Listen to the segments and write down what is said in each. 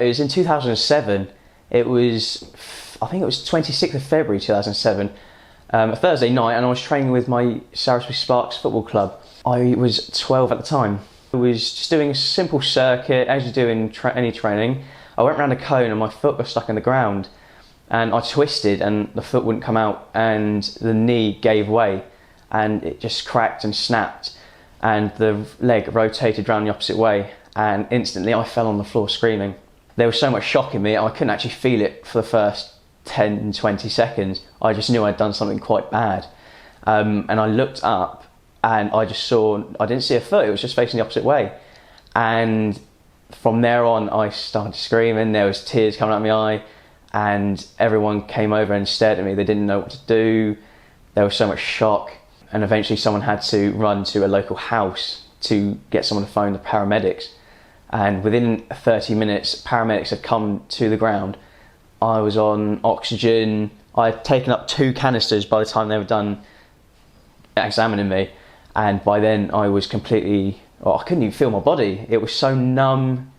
It was in 2007. It was, I think it was 26th of February 2007, a Thursday night, and I was training with my Salisbury Sparks football club. I was 12 at the time. I was just doing a simple circuit, as you do in any training. I went round a cone and my foot was stuck in the ground, and I twisted and the foot wouldn't come out, and the knee gave way and it just cracked and snapped, and the leg rotated round the opposite way, and instantly I fell on the floor screaming. There was so much shock in me, I couldn't actually feel it for the first 10, 20 seconds. I just knew I'd done something quite bad. And I looked up and I just saw, I didn't see a foot, it was just facing the opposite way. And from there on, I started screaming, there was tears coming out of my eye, and everyone came over and stared at me. They didn't know what to do. There was so much shock. And eventually someone had to run to a local house to get someone to phone the paramedics. And within 30 minutes, paramedics had come to the ground. I was on oxygen. I had taken up 2 canisters by the time they were done examining me. And by then I was completely, I couldn't even feel my body. It was so numb.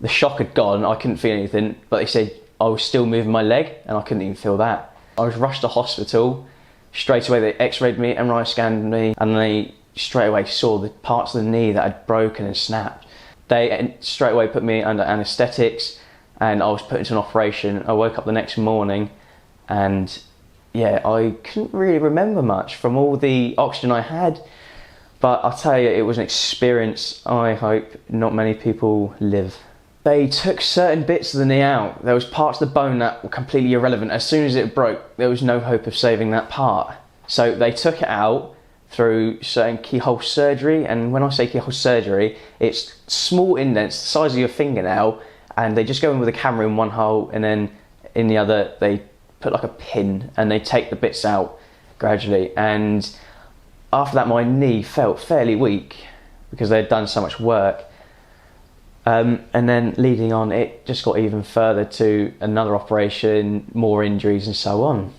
The shock had gone, I couldn't feel anything. But they said I was still moving my leg and I couldn't even feel that. I was rushed to hospital. Straight away they x-rayed me, MRI scanned me, and they straight away saw the parts of the knee that had broken and snapped. They straight away put me under anaesthetics and I was put into an operation. I woke up the next morning and yeah, I couldn't really remember much from all the oxygen I had, but I'll tell you, it was an experience I hope not many people live. They took certain bits of the knee out. There was parts of the bone that were completely irrelevant. As soon as it broke, there was no hope of saving that part. So they took it out through certain keyhole surgery, and when I say keyhole surgery, it's small indents the size of your fingernail, and they just go in with a camera in one hole, and then in the other they put like a pin and they take the bits out gradually. And after that my knee felt fairly weak because they'd done so much work. And then leading on, it just got even further to another operation, more injuries and so on.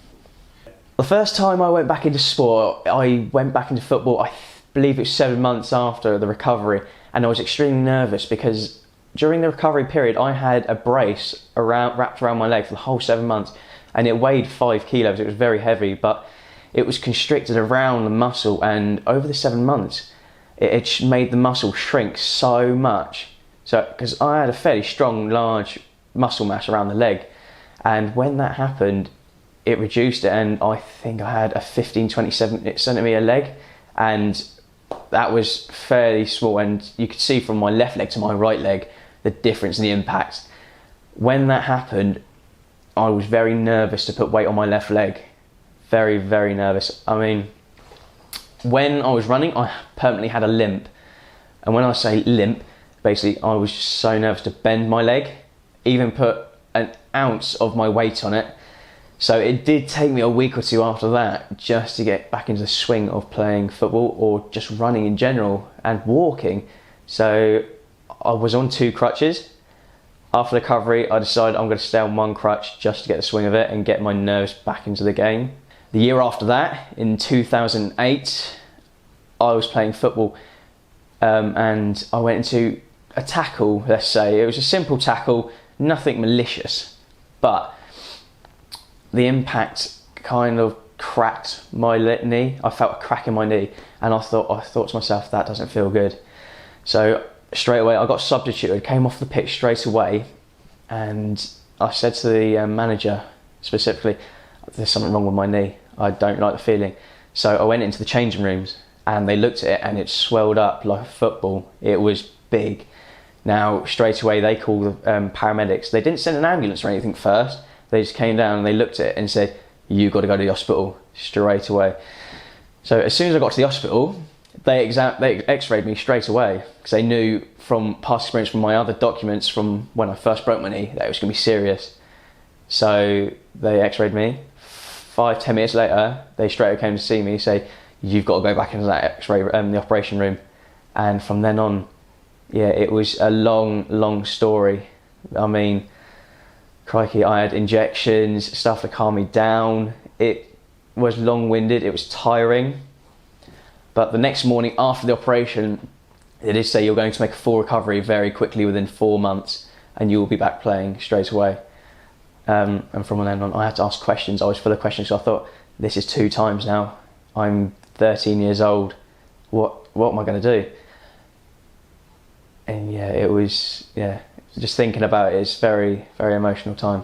The first time I went back into sport, I went back into football, I believe it was 7 months after the recovery, and I was extremely nervous because during the recovery period I had a brace wrapped around my leg for the whole 7 months, and it weighed 5 kilos, it was very heavy, but it was constricted around the muscle, and over the 7 months it made the muscle shrink so much. So, because I had a fairly strong, large muscle mass around the leg, and when that happened, it reduced it, and I think I had a 15-20 centimetre leg, and that was fairly small, and you could see from my left leg to my right leg the difference in the impact. When that happened, I was very nervous to put weight on my left leg. Very, very nervous. I mean, when I was running, I permanently had a limp, and when I say limp, basically I was just so nervous to bend my leg, even put an ounce of my weight on it. So it did take me a week or 2 after that just to get back into the swing of playing football or just running in general and walking. So I was on 2 crutches. After the recovery, I decided I'm going to stay on 1 crutch just to get the swing of it and get my nerves back into the game. The year after that, in 2008, I was playing football and I went into a tackle, let's say. It was a simple tackle, nothing malicious, but the impact kind of cracked my knee. I felt a crack in my knee, and I thought to myself, that doesn't feel good. So straight away I got substituted, came off the pitch straight away, and I said to the manager specifically, there's something wrong with my knee, I don't like the feeling. So I went into the changing rooms and they looked at it and it swelled up like a football. It was big. Now straight away they called the paramedics. They didn't send an ambulance or anything first. They just came down and they looked at it and said, you've got to go to the hospital straight away. So as soon as I got to the hospital, they x-rayed me straight away because they knew from past experience from my other documents from when I first broke my knee that it was going to be serious. So they x-rayed me. 5-10 minutes later, they straight away came to see me and say, you've got to go back into that x-ray, the operation room. And from then on, yeah, it was a long story. I mean, crikey, I had injections, stuff to calm me down. It was long-winded, it was tiring. But the next morning after the operation, they did say you're going to make a full recovery very quickly within 4 months. and you'll be back playing straight away. And from then on, I had to ask questions. I was full of questions, so I thought, this is 2 times now. I'm 13 years old. What am I going to do? And yeah, it was, just thinking about it, it's very, very emotional time.